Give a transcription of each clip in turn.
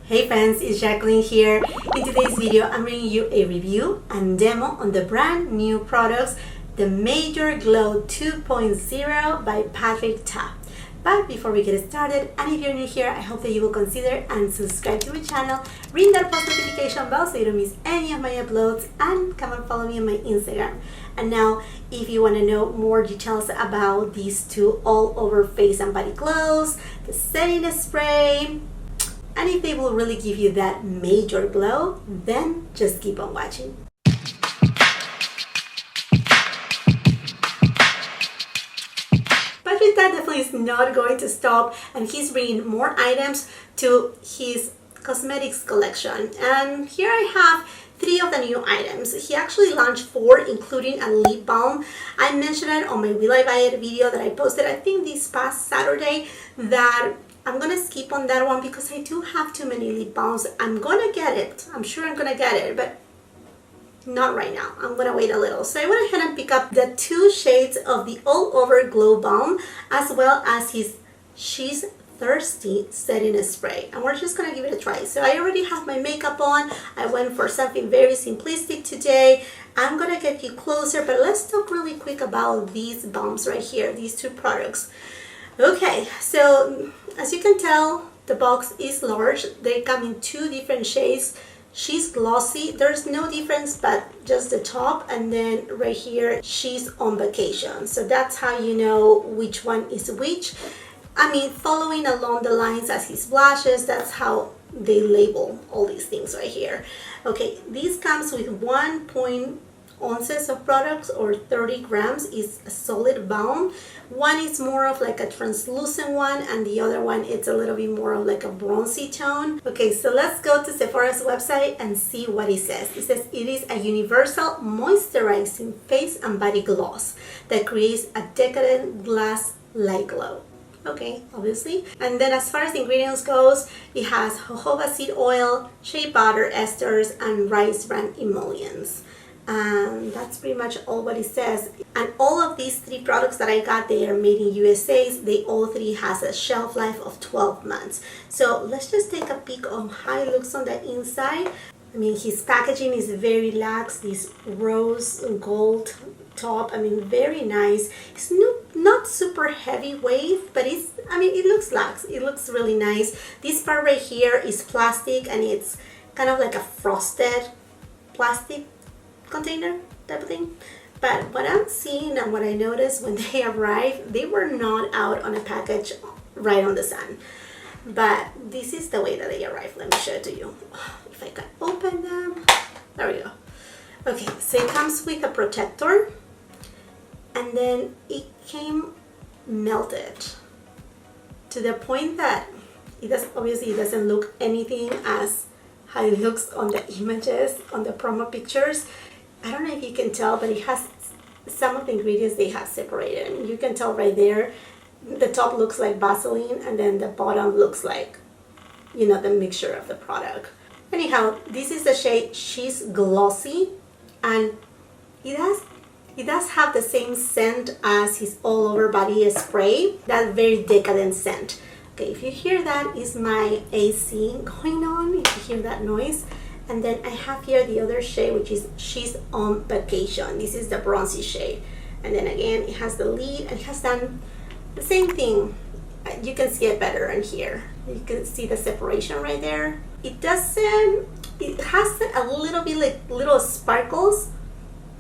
Hey friends, it's Jacqueline here. In today's video, I'm bringing you a review and demo on the brand new products, the Major Glow 2.0 by Patrick Ta. But before we get started, and if you're new here, I hope that you will consider and subscribe to my channel, ring that post notification bell so you don't miss any of my uploads, and come and follow me on my Instagram. And now, if you want to know more details about these two all over face and body glows, the setting spray, and if they will really give you that major glow, then just keep on watching. Patrick definitely is not going to stop, and he's bringing more items to his cosmetics collection. And here I have 3 of the new items. He actually launched 4, including a lip balm. I mentioned it on my Will I Buy It video that I posted, I think this past Saturday, that I'm gonna skip on that one because I do have too many lip balms. I'm gonna get it. I'm sure I'm gonna get it, but not right now. I'm gonna wait a little. So I went ahead and picked up the 2 shades of the All Over Glow Balm, as well as his She's Thirsty setting spray, and we're just gonna give it a try. So I already have my makeup on. I went for something very simplistic today. I'm gonna get you closer, but let's talk really quick about these balms right here, these 2 products. Okay, so as you can tell, the box is large. They come in 2 different shades. She's Glossy. There's no difference but just the top, and then right here, She's on Vacation. So that's how you know which one is which. I mean, following along the lines as his blushes, that's how they label all these things right here. Okay, this comes with 1 ounces of products, or 30 grams. Is a solid balm. One is more of like a translucent one, and the other one it's a little bit more of like a bronzy tone. Okay, so let's go to Sephora's website and see what it says. It says it is a universal moisturizing face and body gloss that creates a decadent glass light glow. Okay, obviously. And then as far as the ingredients goes, it has jojoba seed oil, shea butter esters, and rice bran emollients. And that's pretty much all what it says. And all of these 3 products that I got, they are made in USA. They all 3 has a shelf life of 12 months. So let's just take a peek on how it looks on the inside. I mean, his packaging is very lax, this rose gold top. I mean, very nice. It's not super heavyweight, but it's, I mean, it looks lax. It looks really nice. This part right here is plastic, and it's kind of like a frosted plastic container type of thing. But what I'm seeing and what I noticed when they arrived, they were not out on a package right on the sun. But this is the way that they arrived. Let me show it to you. If I can open them. There we go. Okay, so it comes with a protector, and then it came melted to the point that it does, obviously it doesn't look anything as how it looks on the images, on the promo pictures. I don't know if you can tell, but it has some of the ingredients they have separated. And you can tell right there, the top looks like Vaseline, and then the bottom looks like, you know, the mixture of the product. Anyhow, this is the shade She's Glossy, and it does have the same scent as his all over body spray, that very decadent scent. Okay, if you hear that, is my AC going on, if you hear that noise. And then I have here the other shade, which is She's on Vacation. This is the bronzy shade. And then again, it has the lid, and it has done the same thing. You can see it better in here. You can see the separation right there. It has a little bit like little sparkles,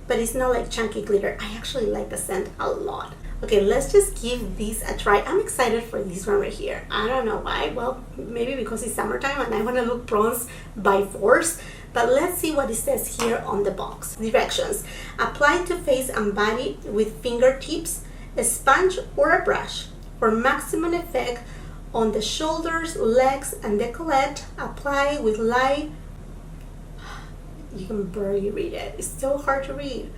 but it's not like chunky glitter. I actually like the scent a lot. Okay, let's just give this a try. I'm excited for this one right here. I don't know why. Well, maybe because it's summertime and I want to look bronze by force. But let's see what it says here on the box. Directions. Apply to face and body with fingertips, a sponge, or a brush. For maximum effect on the shoulders, legs, and décolleté, apply with light. You can barely read it. It's so hard to read.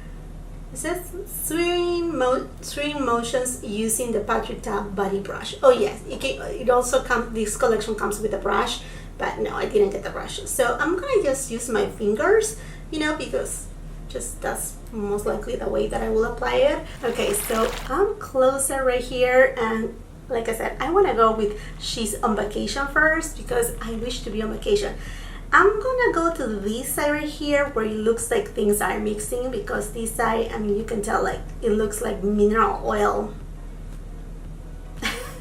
It says swirling motions using the Patrick Ta body brush. Oh yes, it also comes. This collection comes with a brush, but no, I didn't get the brush. So I'm gonna just use my fingers, you know, because just that's most likely the way that I will apply it. Okay, so I'm closer right here, and like I said, I want to go with she's on vacation first because I wish to be on vacation. I'm gonna go to this side right here where it looks like things are mixing, because this side, I mean, you can tell like it looks like mineral oil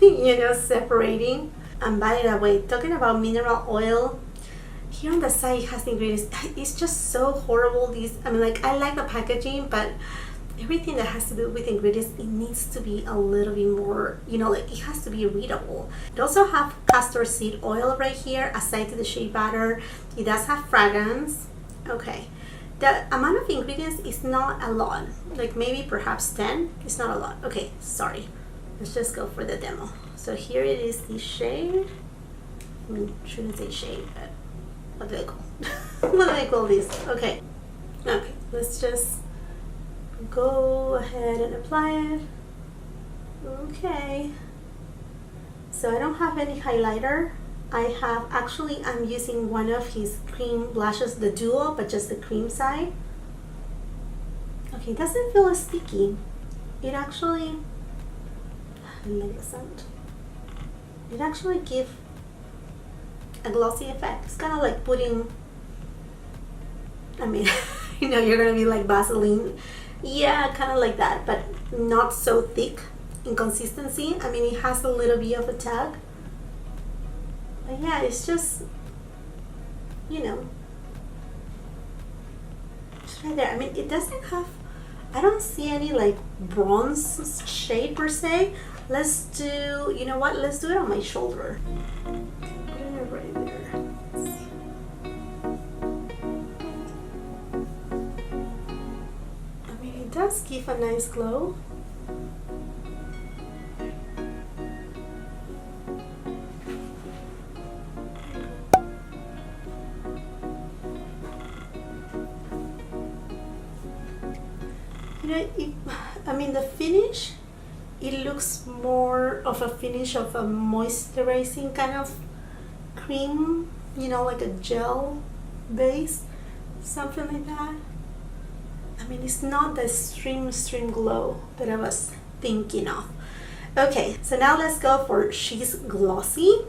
you know, separating. And by the way, talking about mineral oil, here on the side it has the ingredients. It's just so horrible. These, I mean, like, I like the packaging, but everything that has to do with ingredients, it needs to be a little bit more, you know, like it has to be readable. It also have castor seed oil right here aside to the shea butter. It does have fragrance. Okay, the amount of ingredients is not a lot, like maybe perhaps 10. It's not a lot. Okay, sorry, let's just go for the demo. So here it is, the shade. I mean, shouldn't say shade, but what do I call what do I call this? Okay, let's just go ahead and apply it. Okay, so I don't have any highlighter. I have, actually, I'm using one of his cream blushes, the duo, but just the cream side. Okay, it doesn't feel as sticky. It actually, let the scent. It actually gives a glossy effect. It's kind of like putting, I mean, you know, you're gonna be like Vaseline. Yeah, kind of like that, but not so thick in consistency. I mean, it has a little bit of a tag. But yeah, it's just, you know, it's right there. I mean, it doesn't have, I don't see any like bronze shade per se. Let's do, you know what, let's do it on my shoulder. Put it right there. Let's see. I mean, it does give a nice glow. You know, I mean, the finish, it looks more of a finish of a moisturizing kind of cream, you know, like a gel base, something like that. I mean, it's not the stream glow that I was thinking of. Okay, so now let's go for She's Glossy.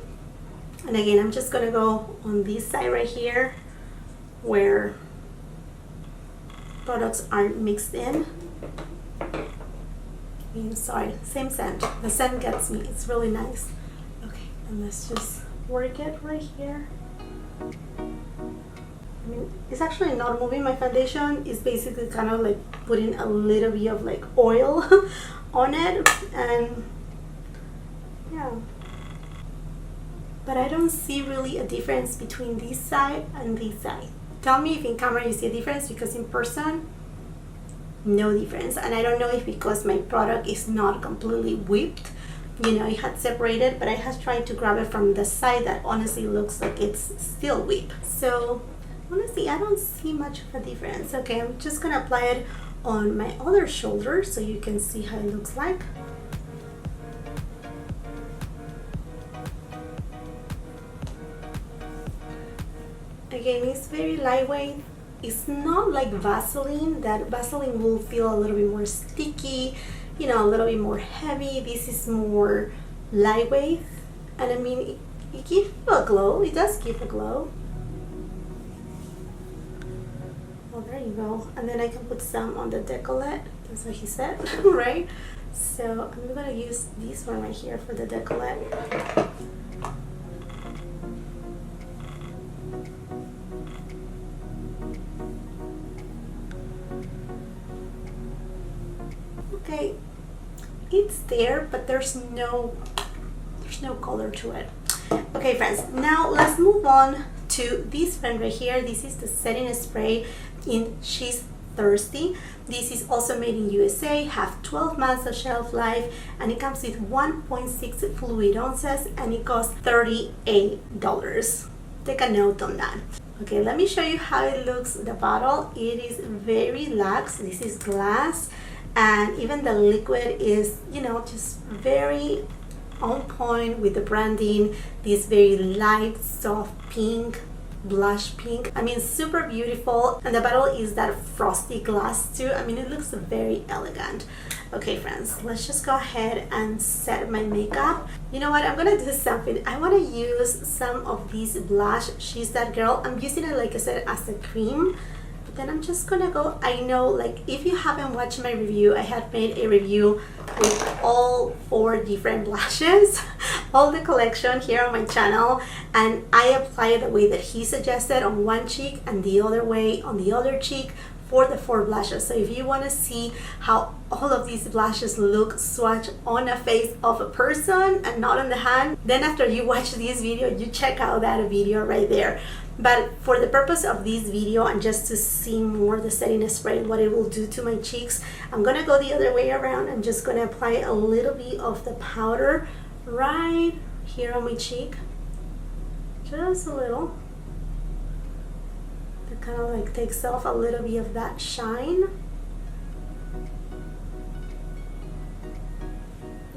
And again, I'm just gonna go on this side right here where products are mixed in. Sorry, same scent. The scent gets me. It's really nice. Okay, and let's just work it right here. I mean, it's actually not moving my foundation. It's basically kind of like putting a little bit of like oil on it, and yeah. But I don't see really a difference between this side and this side. Tell me if in camera you see a difference, because in person, no difference. And I don't know if because my product is not completely whipped, you know, it had separated, but I have tried to grab it from the side that honestly looks like it's still whipped. So honestly, I don't see much of a difference. Okay, I'm just gonna apply it on my other shoulder so you can see how it looks like. Again, it's very lightweight. It's not like Vaseline, that Vaseline will feel a little bit more sticky, you know, a little bit more heavy. This is more lightweight, and I mean, it gives you a glow. It does give a glow. Well, there you go. And then I can put some on the decollet. That's what he said, right? So I'm gonna use this one right here for the decollet. Okay, it's there, but there's no color to it. Okay, friends, now let's move on to this friend right here. This is the setting spray in She's Thirsty. This is also made in USA, have 12 months of shelf life, and it comes with 1.6 fluid ounces, and it costs $38. Take a note on that. Okay, let me show you how it looks, the bottle. It is very luxe. This is glass. And even the liquid is, you know, just very on point with the branding. This very light, soft pink blush pink. I mean, super beautiful. And the bottle is that frosty glass too. I mean, it looks very elegant. Okay friends, let's just go ahead and set my makeup. You know what, I'm gonna do something. I want to use some of these blush. She's That Girl. I'm using it, like I said, as a cream. But then I'm just gonna go, I know, like, if you haven't watched my review, I had made a review with all 4 different blushes, all the collection here on my channel, and I apply it the way that he suggested on one cheek and the other way on the other cheek for the 4 blushes. So if you want to see how all of these blushes look swatched on a face of a person and not on the hand, then after you watch this video, you check out that video right there. But for the purpose of this video and just to see more the setting spray and what it will do to my cheeks, I'm gonna go the other way around. I'm just gonna apply a little bit of the powder right here on my cheek, just a little. That kind of like takes off a little bit of that shine.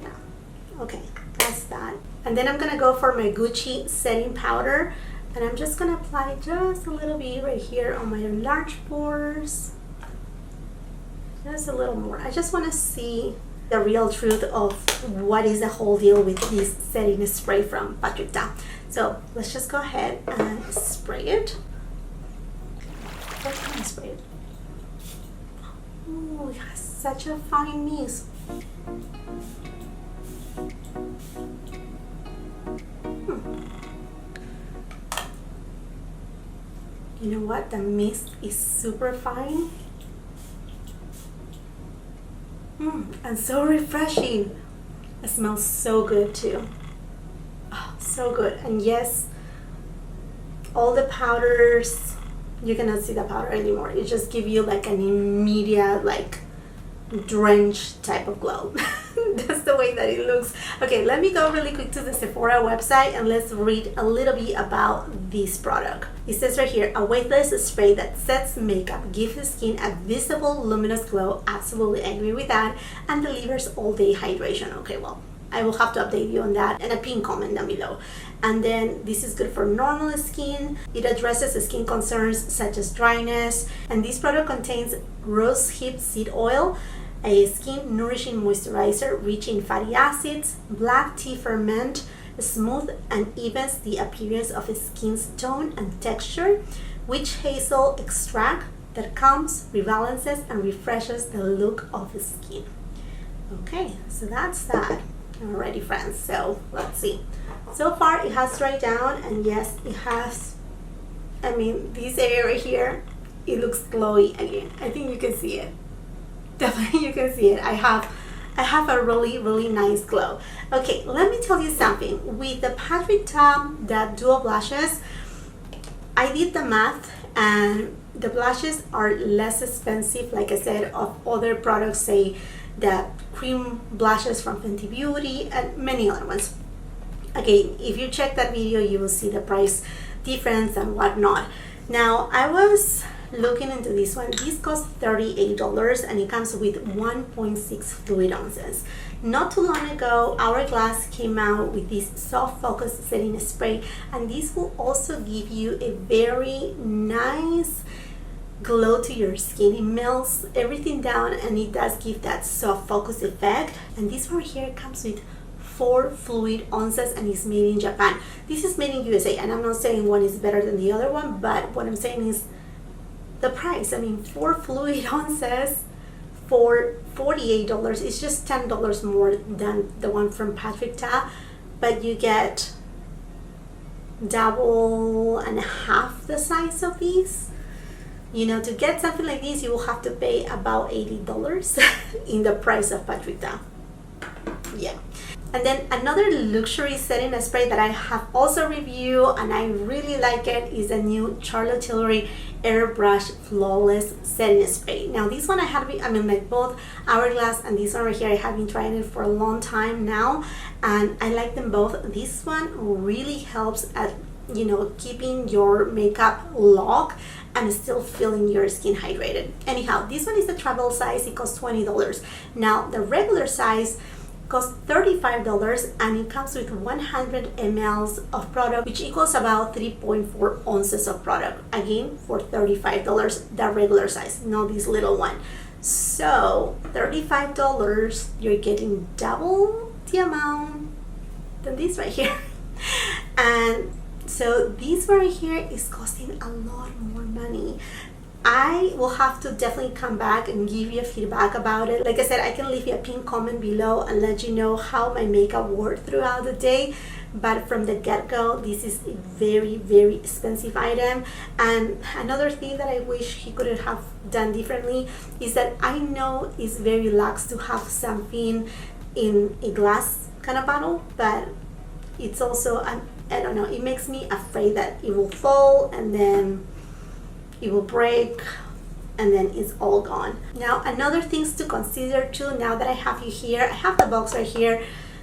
Yeah, okay, that's that. And then I'm gonna go for my Gucci setting powder, and I'm just gonna apply just a little bit right here on my large pores. Just a little more. I just want to see the real truth of what is the whole deal with this setting spray from Patrick Ta. So let's just go ahead and spray it. What can I spray it? Oh, it has such a fine mist. You know what? The mist is super fine. And so refreshing. It smells so good too. Oh, so good. And yes, all the powders, you cannot see the powder anymore. It just gives you like an immediate, like, drenched type of glow. That's the way that it looks. Okay, let me go really quick to the Sephora website and let's read a little bit about this product. It says right here, a weightless spray that sets makeup, gives the skin a visible luminous glow. Absolutely agree with that. And delivers all day hydration. Okay, well, I will have to update you on that and a pin comment down below. And then this is good for normal skin. It addresses skin concerns such as dryness. And this product contains rosehip seed oil, a skin nourishing moisturizer rich in fatty acids, black tea ferment, smooth and evens the appearance of skin's tone and texture, witch hazel extract that calms, rebalances, and refreshes the look of the skin. Okay, so that's that. Alrighty friends, so let's see. So far it has dried down, and yes, it has, I mean, this area right here, it looks glowy again. I think you can see it. Definitely you can see it. I have a really nice glow. Okay, let me tell you something. With the Patrick Ta, the dual blushes, I did the math and the blushes are less expensive, like I said, of other products, say the cream blushes from Fenty Beauty and many other ones. Again, if you check that video, you will see the price difference and whatnot. Now, I was looking into this one. This costs $38 and it comes with 1.6 fluid ounces. Not too long ago, Hourglass came out with this soft focus setting spray, and this will also give you a very nice glow to your skin. It melts everything down and it does give that soft focus effect. And this one here comes with 4 fluid ounces and is made in Japan. This is made in USA, and I'm not saying one is better than the other one, but what I'm saying is the price. I mean, 4 fluid ounces for $48 is just $10 more than the one from Patrick Ta, but you get double and a half the size of these. You know, to get something like this, you will have to pay about $80 in the price of Patrick Ta. Yeah. And then another luxury setting spray that I have also reviewed and I really like it is a new Charlotte Tilbury Airbrush Flawless Setting Spray. Now this one I have been, I mean, like both Hourglass and this one right here, I have been trying it for a long time now and I like them both. This one really helps at, you know, keeping your makeup locked and still feeling your skin hydrated. Anyhow, this one is the travel size. It costs $20. Now the regular size costs $35 and it comes with 100 ml of product, which equals about 3.4 ounces of product. Again, for $35, the regular size, not this little one. So $35, you're getting double the amount than this right here. And so this right here is costing a lot more money. I will have to definitely come back and give you a feedback about it. Like I said, I can leave you a pinned comment below and let you know how my makeup worked throughout the day. But from the get-go, this is a very, very expensive item. And another thing that I wish he could have done differently is that I know it's very lax to have something in a glass kind of bottle, but it's also, I don't know, it makes me afraid that it will fall and then it will break and then it's all gone. Now, another things to consider too, now that I have you here, I have the box right here.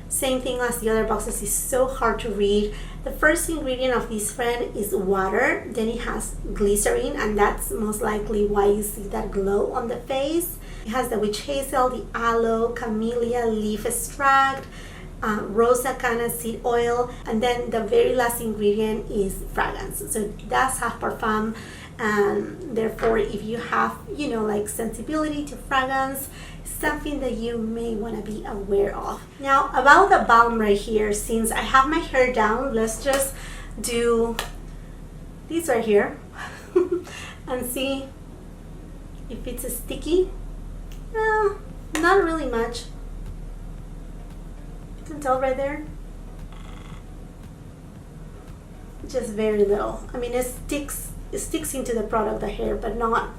Same thing as the other boxes, is so hard to read. The first ingredient of this friend is water, then it has glycerin, and that's most likely why you see that glow on the face. It has the witch hazel, the aloe, camellia leaf extract, rosa canna seed oil, and then the very last ingredient is fragrance. So that's half parfum, and therefore if you have, you know, like sensibility to fragrance, something that you may want to be aware of. Now about the balm right here, since I have my hair down, let's just do this right here and see if it's sticky. Not really much. You can tell right there, just very little. I mean, it sticks into the product, the hair, but not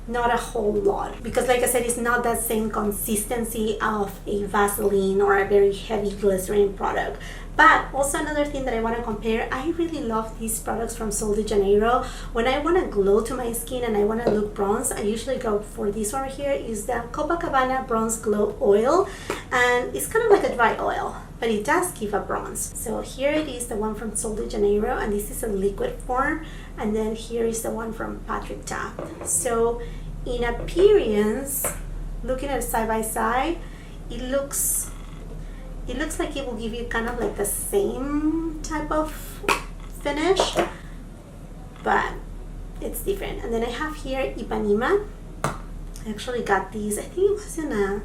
a whole lot, because like I said, it's not that same consistency of a Vaseline or a very heavy glycerin product. But also another thing that I want to compare, I really love these products from Sol de Janeiro. When I want to glow to my skin and I want to look bronze, I usually go for this one here, is the Copacabana Bronze Glow Oil, and it's kind of like a dry oil, but it does give a bronze. So here it is, the one from Sol de Janeiro, and this is a liquid form, and then here is the one from Patrick Ta. So in appearance, looking at it side by side, it looks like it will give you kind of like the same type of finish, but it's different. And then I have here Ipanema. I actually got these, I think it was in a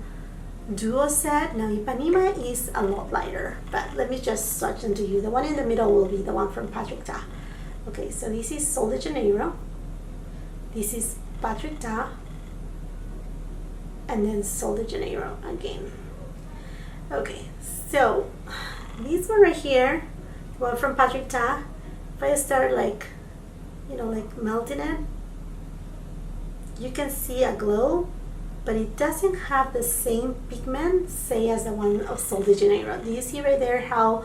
duo set. Now Ipanema is a lot lighter, but let me just swatch them to you. The one in the middle will be the one from Patrick Ta. Okay, so this is Sol de Janeiro, this is Patrick Ta, and then Sol de Janeiro again. Okay, so this one right here, the one from Patrick Ta, if I start like, you know, like melting it, you can see a glow, but it doesn't have the same pigment, say, as the one of Sol de Janeiro. Do you see right there how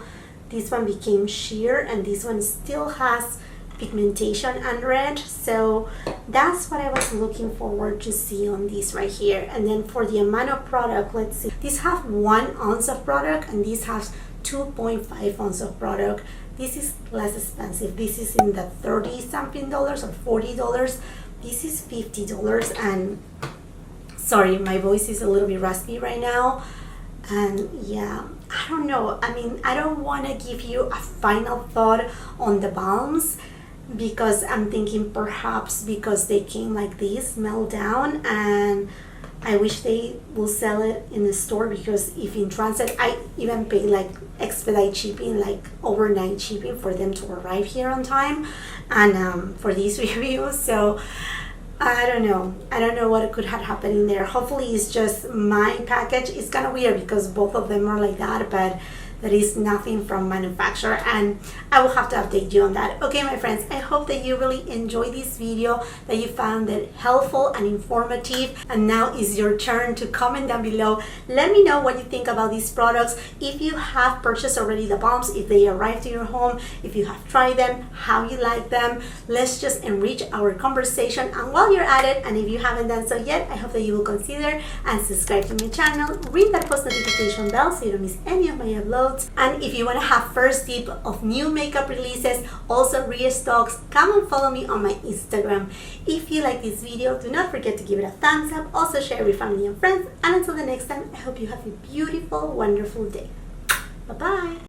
this one became sheer and this one still has pigmentation under it? So that's what I was looking forward to see on this right here. And then for the amount of product, let's see, this has 1 ounce of product and this has 2.5 ounces of product. This is less expensive. This is in the 30 something dollars or $40. This is $50, and sorry, my voice is a little bit raspy right now. And yeah, I don't know, I mean, I don't want to give you a final thought on the balms, because I'm thinking perhaps because they came like this, melt down, and I wish they will sell it in the store, because if in transit, I even pay like expedite shipping, like overnight shipping, for them to arrive here on time, and for these reviews. So I don't know what could have happened in there. Hopefully it's just my package. It's kind of weird because both of them are like that, but there is nothing from manufacturer, and I will have to update you on that. Okay, my friends, I hope that you really enjoyed this video, that you found it helpful and informative. And now is your turn to comment down below. Let me know what you think about these products. If you have purchased already the balms, if they arrived to your home, if you have tried them, how you like them. Let's just enrich our conversation. And while you're at it, and if you haven't done so yet, I hope that you will consider and subscribe to my channel. Ring that post notification bell so you don't miss any of my uploads. results. And if you want to have first dip of new makeup releases, also restocks, come and follow me on my Instagram. If you like this video, do not forget to give it a thumbs up, also share with family and friends, and until the next time, I hope you have a beautiful, wonderful day. Bye-bye.